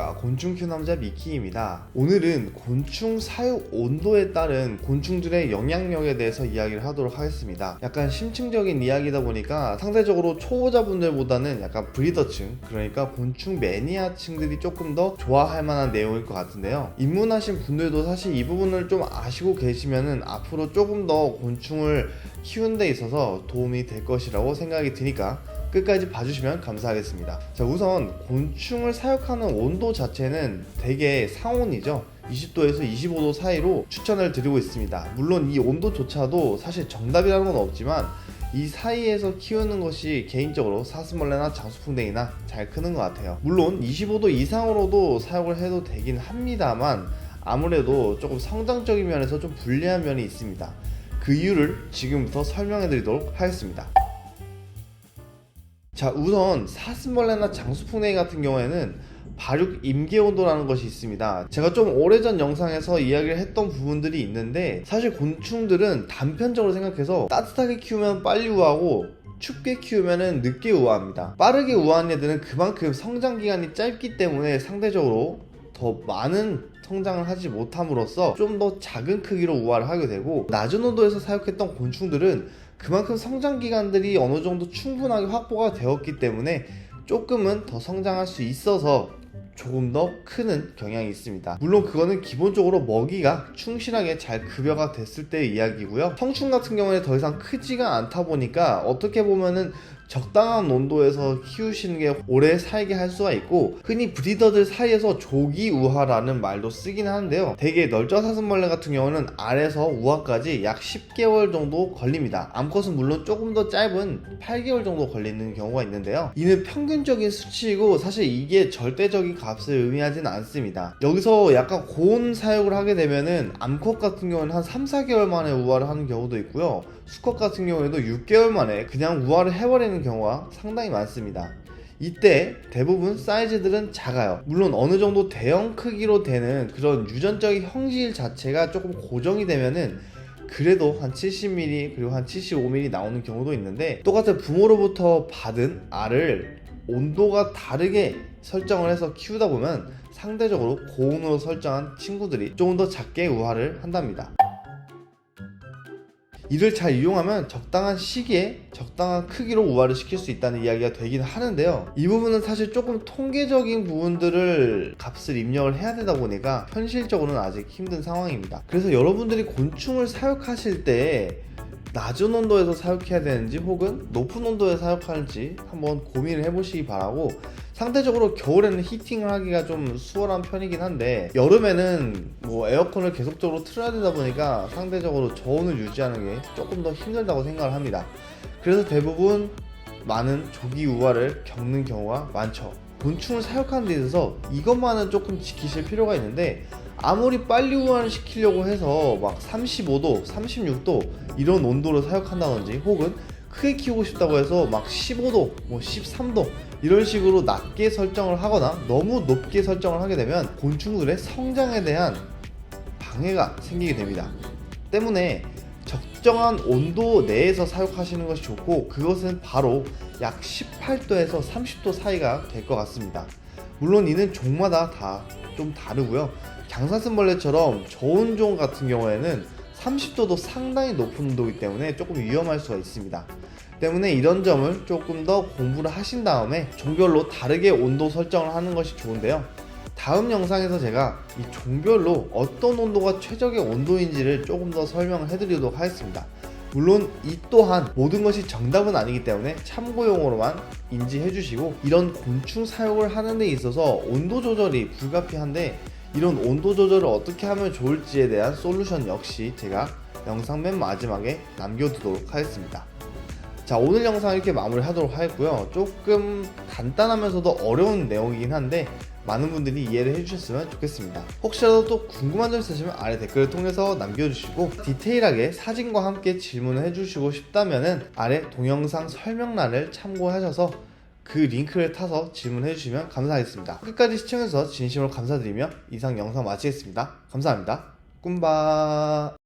안녕하십니까, 곤충 키우는 남자 미키입니다. 오늘은 곤충 사육 온도에 따른 곤충들의 영향력에 대해서 이야기를 하도록 하겠습니다. 약간 심층적인 이야기다 보니까 상대적으로 초보자분들보다는 약간 브리더층, 그러니까 곤충 매니아층들이 조금 더 좋아할 만한 내용일 것 같은데요. 입문하신 분들도 사실 이 부분을 좀 아시고 계시면은 앞으로 조금 더 곤충을 키우는 데 있어서 도움이 될 것이라고 생각이 드니까 끝까지 봐주시면 감사하겠습니다. 자, 우선 곤충을 사육하는 온도 자체는 대개 상온이죠. 20도에서 25도 사이로 추천을 드리고 있습니다. 물론 이 온도조차도 사실 정답이라는 건 없지만 이 사이에서 키우는 것이 개인적으로 사슴벌레나 장수풍뎅이나 잘 크는 것 같아요. 물론 25도 이상으로도 사육을 해도 되긴 합니다만 아무래도 조금 성장적인 면에서 좀 불리한 면이 있습니다. 그 이유를 지금부터 설명해 드리도록 하겠습니다. 자, 우선 사슴벌레나 장수풍뎅이 같은 경우에는 발육 임계온도라는 것이 있습니다. 제가 좀 오래전 영상에서 이야기를 했던 부분들이 있는데, 사실 곤충들은 단편적으로 생각해서 따뜻하게 키우면 빨리 우하고 춥게 키우면 늦게 우합니다. 빠르게 우하는 애들은 그만큼 성장기간이 짧기 때문에 상대적으로 더 많은 성장을 하지 못함으로써 좀 더 작은 크기로 우화를 하게 되고, 낮은 온도에서 사육했던 곤충들은 그만큼 성장기간들이 어느 정도 충분하게 확보가 되었기 때문에 조금은 더 성장할 수 있어서 조금 더 크는 경향이 있습니다. 물론 그거는 기본적으로 먹이가 충실하게 잘 급여가 됐을 때의 이야기고요. 성충 같은 경우에 더 이상 크지가 않다 보니까 어떻게 보면은 적당한 온도에서 키우시는 게 오래 살게 할 수가 있고, 흔히 브리더들 사이에서 조기 우화라는 말도 쓰긴 하는데요. 대개 널쩌사슴벌레 같은 경우는 알에서 우화까지 약 10개월 정도 걸립니다. 암컷은 물론 조금 더 짧은 8개월 정도 걸리는 경우가 있는데요. 이는 평균적인 수치이고 사실 이게 절대적인 값을 의미하지는 않습니다. 여기서 약간 고온 사육을 하게 되면은 암컷 같은 경우는 한 3-4개월 만에 우화를 하는 경우도 있고요. 수컷 같은 경우에도 6개월 만에 그냥 우화를 해버리는 경우가 상당히 많습니다. 이때 대부분 사이즈들은 작아요. 물론 어느 정도 대형 크기로 되는 그런 유전적인 형질 자체가 조금 고정이 되면은 그래도 한 70mm 그리고 한 75mm 나오는 경우도 있는데, 똑같은 부모로부터 받은 알을 온도가 다르게 설정을 해서 키우다 보면 상대적으로 고온으로 설정한 친구들이 조금 더 작게 우화를 한답니다. 이를 잘 이용하면 적당한 시기에 적당한 크기로 우화를 시킬 수 있다는 이야기가 되긴 하는데요. 이 부분은 사실 조금 통계적인 부분들을 값을 입력을 해야 되다 보니까 현실적으로는 아직 힘든 상황입니다. 그래서 여러분들이 곤충을 사육하실 때 낮은 온도에서 사육해야 되는지 혹은 높은 온도에서 사육하는지 한번 고민을 해보시기 바라고, 상대적으로 겨울에는 히팅을 하기가 좀 수월한 편이긴 한데 여름에는 뭐 에어컨을 계속적으로 틀어야 되다 보니까 상대적으로 저온을 유지하는 게 조금 더 힘들다고 생각을 합니다. 그래서 대부분 많은 조기 우화를 겪는 경우가 많죠. 곤충을 사육하는 데 있어서 이것만은 조금 지키실 필요가 있는데, 아무리 빨리 우화를 시키려고 해서 막 35도, 36도 이런 온도로 사육한다든지, 혹은 크게 키우고 싶다고 해서 막 15도, 뭐 13도 이런 식으로 낮게 설정을 하거나 너무 높게 설정을 하게 되면 곤충들의 성장에 대한 방해가 생기게 됩니다. 때문에 적정한 온도 내에서 사육하시는 것이 좋고, 그것은 바로 약 18도에서 30도 사이가 될 것 같습니다. 물론 이는 종마다 다 좀 다르고요. 장사슴벌레처럼 저온 종 같은 경우에는 30도도 상당히 높은 온도이기 때문에 조금 위험할 수가 있습니다. 때문에 이런 점을 조금 더 공부를 하신 다음에 종별로 다르게 온도 설정을 하는 것이 좋은데요. 다음 영상에서 제가 이 종별로 어떤 온도가 최적의 온도인지를 조금 더 설명을 해드리도록 하겠습니다. 물론 이 또한 모든 것이 정답은 아니기 때문에 참고용으로만 인지해 주시고, 이런 곤충 사육을 하는 데 있어서 온도 조절이 불가피한데 이런 온도 조절을 어떻게 하면 좋을지에 대한 솔루션 역시 제가 영상 맨 마지막에 남겨두도록 하겠습니다. 자, 오늘 영상 이렇게 마무리 하도록 하겠고요. 조금 간단하면서도 어려운 내용이긴 한데 많은 분들이 이해를 해주셨으면 좋겠습니다. 혹시라도 또 궁금한 점 있으시면 아래 댓글을 통해서 남겨주시고, 디테일하게 사진과 함께 질문을 해주시고 싶다면은 아래 동영상 설명란을 참고하셔서 그 링크를 타서 질문해 주시면 감사하겠습니다. 끝까지 시청해주셔서 진심으로 감사드리며 이상 영상 마치겠습니다. 감사합니다. 꿈바.